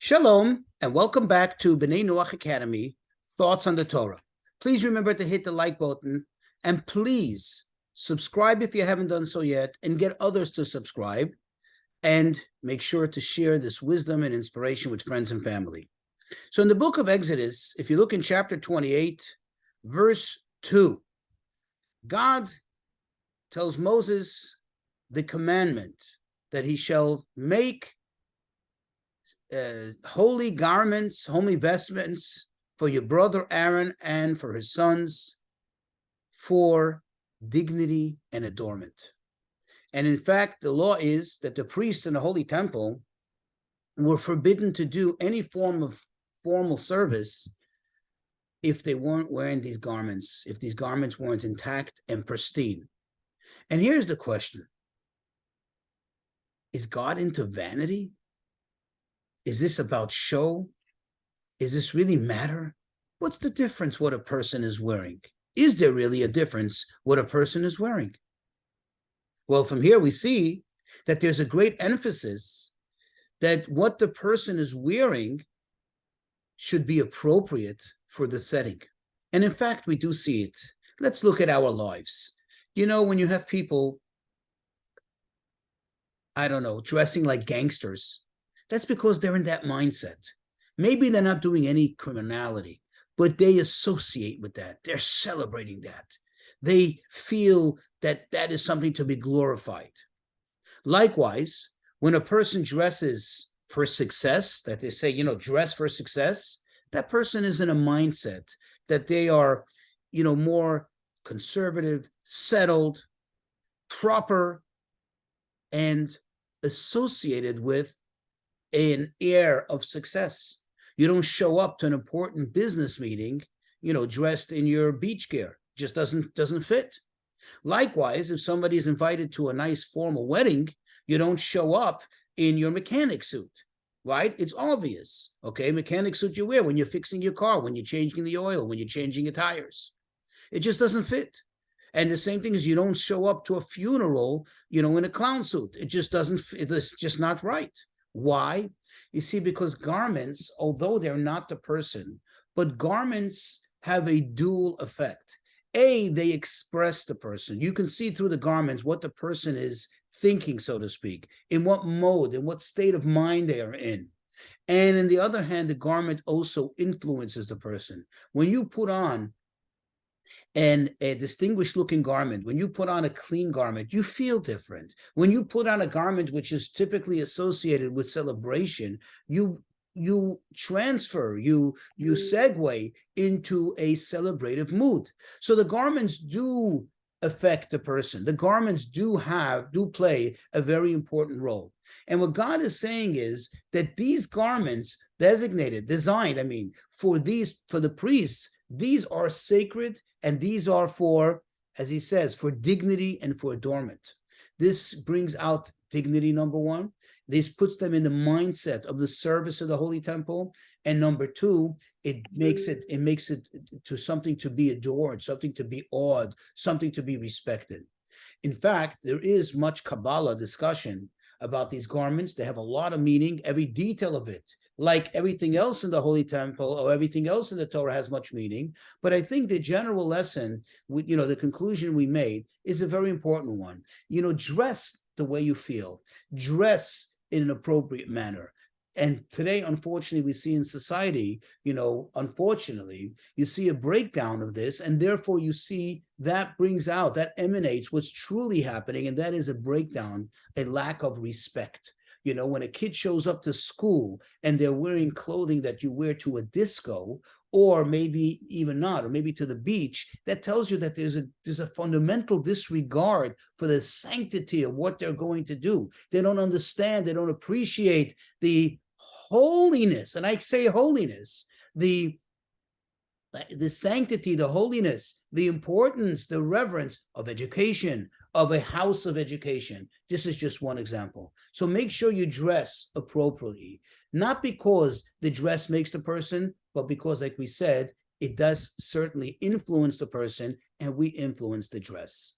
Shalom, and welcome back to B'nai Noach Academy, Thoughts on the Torah. Please remember to hit the like button, and please subscribe if you haven't done so yet, and get others to subscribe, and make sure to share this wisdom and inspiration with friends and family. So in the book of Exodus, if you look in chapter 28, verse 2, God tells Moses the commandment that he shall make holy garments, holy vestments for your brother Aaron and for his sons, for dignity and adornment. And in fact, the law is that the priests in the holy temple were forbidden to do any form of formal service if they weren't wearing these garments, if these garments weren't intact and pristine. And here's the question: is God into vanity? Is this about show? Is this really matter? What's the difference what a person is wearing? Is there really a difference what a person is wearing? Well, from here we see that there's a great emphasis that what the person is wearing should be appropriate for the setting. And in fact, we do see it. Let's look at our lives. You know, when you have people, I don't know, dressing like gangsters, that's because they're in that mindset. Maybe they're not doing any criminality, but they associate with that. They're celebrating that. They feel that that is something to be glorified. Likewise, when a person dresses for success, that they say, you know, dress for success, that person is in a mindset that they are, you know, more conservative, settled, proper, and associated with an air of success. You don't show up to an important business meeting, you know, dressed in your beach gear. Just doesn't fit. Likewise, if somebody is invited to a nice formal wedding, you don't show up in your mechanic suit, right? It's obvious, okay? Mechanic suit you wear when you're fixing your car, when you're changing the oil, when you're changing your tires. It just doesn't fit. And the same thing is, you don't show up to a funeral, you know, in a clown suit. It just doesn't, it's just not right. Why? You see, because garments, although they're not the person, but garments have a dual effect. A, they express the person. You can see through the garments what the person is thinking, so to speak, in what mode, in what state of mind they are in. And on the other hand, the garment also influences the person. When you put on a distinguished looking garment, when you put on a clean garment, you feel different. When you put on a garment which is typically associated with celebration, you transfer, you segue into a celebrative mood. So the garments do affect the person. The garments do play a very important role. And what God is saying is that these garments designed, for the priests, these are sacred, and these are for, as he says, for dignity and for adornment. This brings out dignity, number one. This puts them in the mindset of the service of the Holy Temple. And number two, it makes it to something to be adored, something to be awed, something to be respected. In fact, there is much Kabbalah discussion about these garments. They have a lot of meaning, every detail of it. Like everything else in the Holy Temple or everything else in the Torah has much meaning. But I think the general lesson, the conclusion we made is a very important one. Dress the way you feel. Dress in an appropriate manner. And today, unfortunately, we see in society, unfortunately, you see a breakdown of this, and therefore you see that emanates what's truly happening, and that is a breakdown, a lack of respect. When a kid shows up to school and they're wearing clothing that you wear to a disco, or maybe even not, or maybe to the beach, that tells you that there's a fundamental disregard for the sanctity of what they're going to do. They don't understand, they don't appreciate the holiness, and I say holiness, the sanctity, the holiness, the importance, the reverence of education, of a house of education. This is just one example. So make sure you dress appropriately, not because the dress makes the person, but because, like we said, it does certainly influence the person, and we influence the dress.